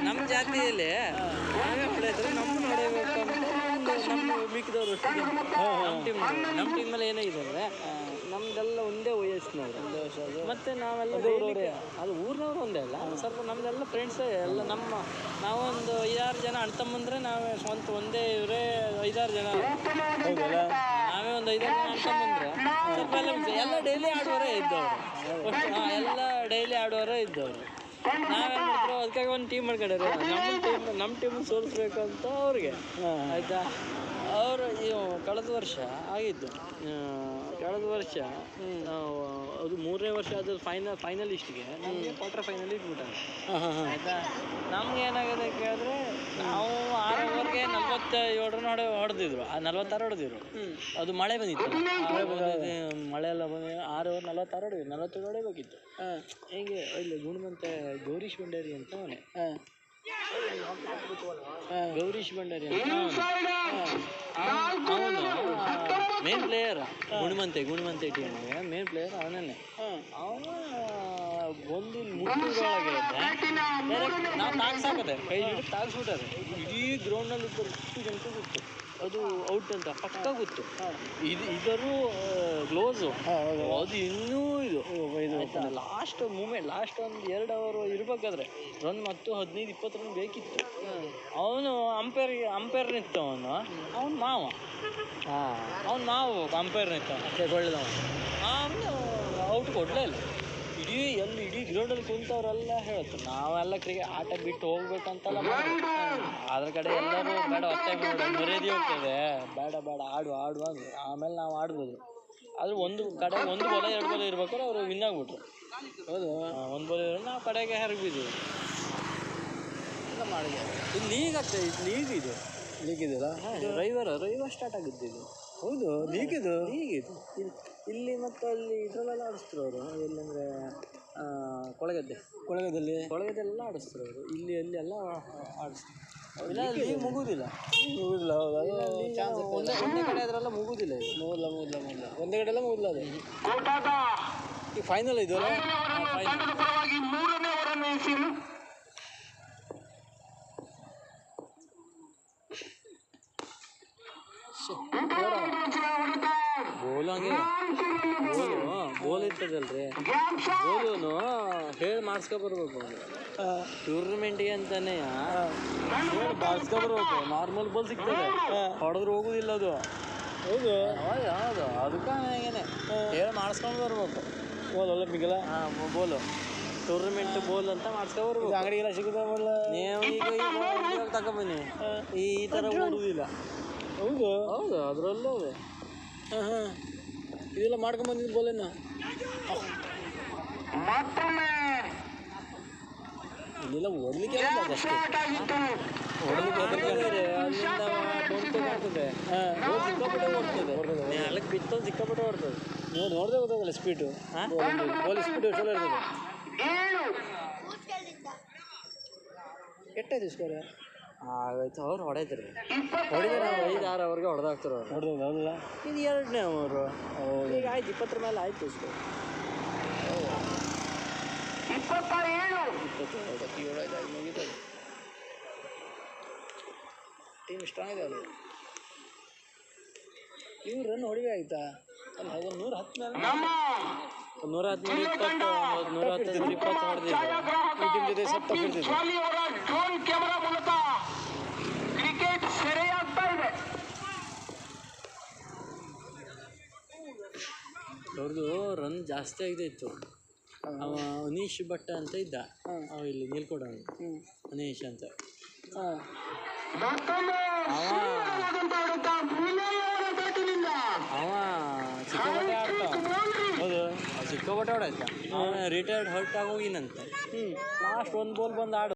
ನಮ್ಮ ಜಾತಿಯಲ್ಲಿ ನಾವೇ ಹೊಡೆದ್ರೆ ನಮ್ಮನ್ನು ಹೊಡೆಯಬೇಕು ಅಂತ ನಮ್ಮ ಮಿಕ್ಕಿದವರು ನಮ್ಮ ಟೀಮ್ ಮೇಲೆ ಏನಾಗಿದೆ ಅಂದರೆ ನಮ್ದೆಲ್ಲ ಒಂದೇ ವಯಸ್ಸಿನವರು ಮತ್ತು ನಾವೆಲ್ಲ ಅದು ಊರಿನವ್ರು ಒಂದೇ ಅಲ್ಲ ಸ್ವಲ್ಪ ನಮ್ದೆಲ್ಲ ಫ್ರೆಂಡ್ಸೇ ಎಲ್ಲ ನಾವೊಂದು 5-6 ಜನ ಅಣ್ಣ ತಮ್ಮಂದ್ರೆ ನಾವೇ ಸ್ವಂತ ಒಂದೇ ಇವರೇ 5-6 ಜನ ನಾವೇ ಒಂದು 5-6 ಜನ ಅಣ್ಣ ತಮ್ಮಂದ್ರೆ ಸ್ವಲ್ಪ ಎಲ್ಲ ಡೈಲಿ ಆಡುವವರೇ ಇದ್ದವರು ಎಲ್ಲ ಡೈಲಿ ಆಡುವವರೇ ಇದ್ದವರು ನಾವೇನು ಮಾಡಿದ್ರು ಅದಕ್ಕಾಗಿ ಒಂದು ಟೀಮ್ ಮಾಡ್ಕೊಂಡ್ರೆ ನಮ್ಮ ಟೀಮನ್ನು ಸೋಲಿಸ್ಬೇಕು ಅಂತ ಅವ್ರಿಗೆ ಆಯಿತಾ ಅವರು ಕಳೆದ ವರ್ಷ ಆಗಿದ್ದು ಕಳೆದ ವರ್ಷ ಅದು 3ನೇ ವರ್ಷ ಅದು ಫೈನಲಿಸ್ಟ್ಗೆ ನಮಗೆ ಕ್ವಾರ್ಟರ್ ಫೈನಲ್ ಇಟ್ಬಿಟ್ಟಾರೆ ಆಯಿತಾ ನಮ್ಗೆ ಏನಾಗಿದೆ ಕೇಳಿದ್ರೆ ನಾವು 6 ಓವರ್ಗೆ 47 ರನ್ ಹೊಡೆದಿದ್ರು 46 ಹೊಡೆದಿದ್ರು ಅದು ಮಳೆ ಬಂದಿತ್ತು ಮಳೆ ಎಲ್ಲ ಬಂದು 6 ಓವರ್ 46 ಹೊಡೆದಿದ್ರು 47 ಹೊಡೆಯಬೇಕಿತ್ತು ಹೇಗೆ ಇಲ್ಲಿ ಗುಣಮಂತೆ ಗೌರೀಶ್ ಭಂಡಾರಿ ಅಂತ ಅವನೇ ಗೌರೀಶ್ ಭಂಡಾರಿ ಅಂತ ಅವನು ಮೇನ್ ಪ್ಲೇಯರ್ ಗುಣಮಂತೆ ಟೀಮಿಗೆ ಮೇನ್ ಪ್ಲೇಯರ್ ಅವನನ್ನೇ ಅವನು ಒಂದು ಮುಟ್ಟಿದೊಳಗೆ ನಾವು ತಾಗ್ಸಾಕತ್ತೆ ಕೈ ಹಿಡಿದು ತಾಗಿಸ್ಬಿಟ್ಟಾರೆ ಇಡೀ ಗ್ರೌಂಡ್ನಲ್ಲಿ ಇದ್ದರು 10 ಜನಕ್ಕೆ ಗೊತ್ತು ಅದು ಔಟ್ ಅಂತ ಪಕ್ಕ ಗೊತ್ತು ಇದರೂ ಗ್ಲೋಸು ಅದು ಇನ್ನೂ ಇದು ಲಾಸ್ಟ್ ಮೂಮೆಂಟ್ ಲಾಸ್ಟ್ ಒಂದು 2 ಅವರ್ ಇರಬೇಕಾದ್ರೆ ರನ್ ಮತ್ತು 15-20 ರನ್ ಬೇಕಿತ್ತು ಅವನು ಅಂಪೈರ್ ನಿಂತ ಅವನು ಮಾವ ಅಂಪೈರ್ ನಿಂತ ಒಳ್ಳೆದವ ಅವನು ಔಟ್ ಕೊಡಲೇ ಇಲ್ಲ ಇಡೀ ಗ್ರೌಂಡಲ್ಲಿ ಕುಂತವ್ರೆಲ್ಲ ಹೇಳ್ತಾರೆ ನಾವೆಲ್ಲ ಆಟ ಬಿಟ್ಟು ಹೋಗ್ಬೇಕಂತಲ್ಲ ಅದ್ರ ಕಡೆ ಎಲ್ಲರೂ ಬೇಡ ಒತ್ತಾಯ ಮಾಡೋದು ಮರ್ಯಾದೆ ಹೋಗ್ತದೆ ಬೇಡ ಆಡು ಅಂದರು ಆಮೇಲೆ ನಾವು ಆಡ್ಬೋದು ಆದ್ರೆ ಒಂದು ಬಾಲ 2 ಬಾಲ ಇರ್ಬೇಕಾದ್ರೆ ಅವರು ವಿನ್ ಆಗ್ಬಿಟ್ರು ಹೌದು 1 ಬಾಲ್ ನಾವು ಕಡೆಗೆ ಹರಗಿದ್ವಿ ಎಲ್ಲ ಮಾಡಿದೆ ಇದು ಲೀಗ್ ಇದೆಯಲ್ಲ ರವಿವಾರ ಸ್ಟಾರ್ಟ್ ಆಗಿದ್ದು ಇದು ಹೌದು ಲೀಗ್ ಇದು ಇಲ್ಲಿ ಮತ್ತು ಅಲ್ಲಿ ಇದರಲ್ಲೆಲ್ಲ ಆಡಿಸ್ತಾರೆ ಅವರು ಎಲ್ಲಂದರೆ ಕೊಳಗದ್ದೆಲ್ಲ ಆಡಿಸ್ತಾರೆ ಅವರು ಇಲ್ಲಿ ಎಲ್ಲ ಆಡಿಸ್ತಾರೆ ಇಲ್ಲ ಲೀಗ್ ಮುಗುವುದಿಲ್ಲ ಒಂದೇ ಕಡೆ ಅದರೆಲ್ಲ ಮುಗುವುದಿಲ್ಲ ಮುಗಿಲ್ಲ ಒಂದೇ ಕಡೆ ಎಲ್ಲ ಮುಗಿಲ್ಲ ಅದು ಈ ಫೈನಲ್ ಇದೆಯಲ್ಲ ಗೋಲ್ ಇರ್ತದಲ್ರಿ ಗೋಲುನು ಹೇಳಿ ಮಾಡಿಸ್ಕೊಬರ್ಬೇಕು ಟೂರ್ನಮೆಂಟಿಗೆ ಅಂತಾನೆ ಹೇಳಿ ಮಾಡಿಸ್ಕೊಬರ್ಬೇಕು ನಾರ್ಮಲ್ ಬೋಲ್ ಸಿಗ್ತದೆ ಹೊಡೆದ್ರೆ ಹೋಗುದಿಲ್ಲ ಅದು ಹೌದು ಅದಕ್ಕೆ ಹೇಗೇನೆ ಹೇಳಿ ಮಾಡಿಸ್ಕೊಂಡು ಬರ್ಬೇಕು ಬೋಲ್ ಒಳ್ಳೆ ಮಿಗಲ ಬೋಲು ಟೂರ್ನಮೆಂಟ್ ಬೋಲ್ ಅಂತ ಮಾಡಿಸ್ಕೊಬರ್ಬೇಕು ಅಂಗಡಿಗೆಲ್ಲ ಸಿಗೋದಿಲ್ಲ ನೀವು ಈಗ ತಗೊಂಬನ್ನಿ ಈ ಥರ ಓಡುವುದಿಲ್ಲ ಹೌದು ಅದರಲ್ಲೂ ಅದೇ ಇದೆಲ್ಲ ಮಾಡ್ಕೊಂಬಂದಿದ್ದು ಬೋಲೇನ ಇಲ್ಲೆಲ್ಲ ಓಡಲಿಕ್ಕೆ ಅಷ್ಟೇ ಅಲ್ಲಿಂದ ಕಾಣ್ತದೆ ಸಿಕ್ಕಾಪಟ್ಟೆ ಓಡ್ತದೆ ಅಲ್ಲಕ್ಕೆ ಬಿತ್ತೊಂದು ಸಿಕ್ಕಾಪಟ್ಟೆ ಓಡ್ತದೆ ನೋಡಿದೆ ಗೊತ್ತಾಗಲ್ಲ ಸ್ಪೀಡು ಬೋಲ್ ಸ್ಪೀಡು ಚಲೋ ಇರ್ತದೆ ಎಷ್ಟಾಯ್ತು ಸ್ಕೋರ್ ಆಯ್ತು ಅವ್ರು ಹೊಡೆದ್ರಿ ಹೊಡೆದ್ರೆ ನಾವು 5-6 ಅವರ್ಗೆ ಹೊಡೆದಾಗ್ತಾರೆ ಅವ್ರು ಹೌದಲ್ಲ ಇದು 2ನೇ ಅವರು ಈಗ ಆಯ್ತು 20 ಮೇಲೆ ಆಯ್ತು ಸ್ಕೋರ್ 27 ಮುಗಿತದೆ ಟೀಮ್ ಸ್ಟ್ರಾಂಗ್ ಇದೆ ಅದು ಇವ್ರು ರನ್ ಹೊಡಿವೆ ಆಯ್ತಾ ಅಲ್ಲ 110 ಮೇಲೆ 110 20 ಹೊಡೆದಿದ್ರು ಈ ಟೀಮ್ ಜೊತೆ ಸತ್ತ ಬಿಡ್ತಿದ್ರು ಅವ್ರದ್ದು ರನ್ ಜಾಸ್ತಿ ಆಗಿತ್ತು ಅವ ಅನೀಶ್ ಭಟ್ಟ ಅಂತ ಇದ್ದ ಅವ ಇಲ್ಲಿ ನೀಲ್ಕೊಡ ಅನೀಶ್ ಅಂತ ಅವ ಸಿಕ್ಕಾಪಟ್ಟೆ ಆಡ್ತಾ ಹೌದು ಸಿಕ್ಕಾಪಟ್ಟೆ ಹೊಡೆಯ್ತ ಅವನ ರಿಟೈರ್ಡ್ ಹರ್ಟ್ ಆಗೋಗಿನಂತೆ ಲಾಸ್ಟ್ 1 ಬಾಲ್ ಬಂದು ಆಡು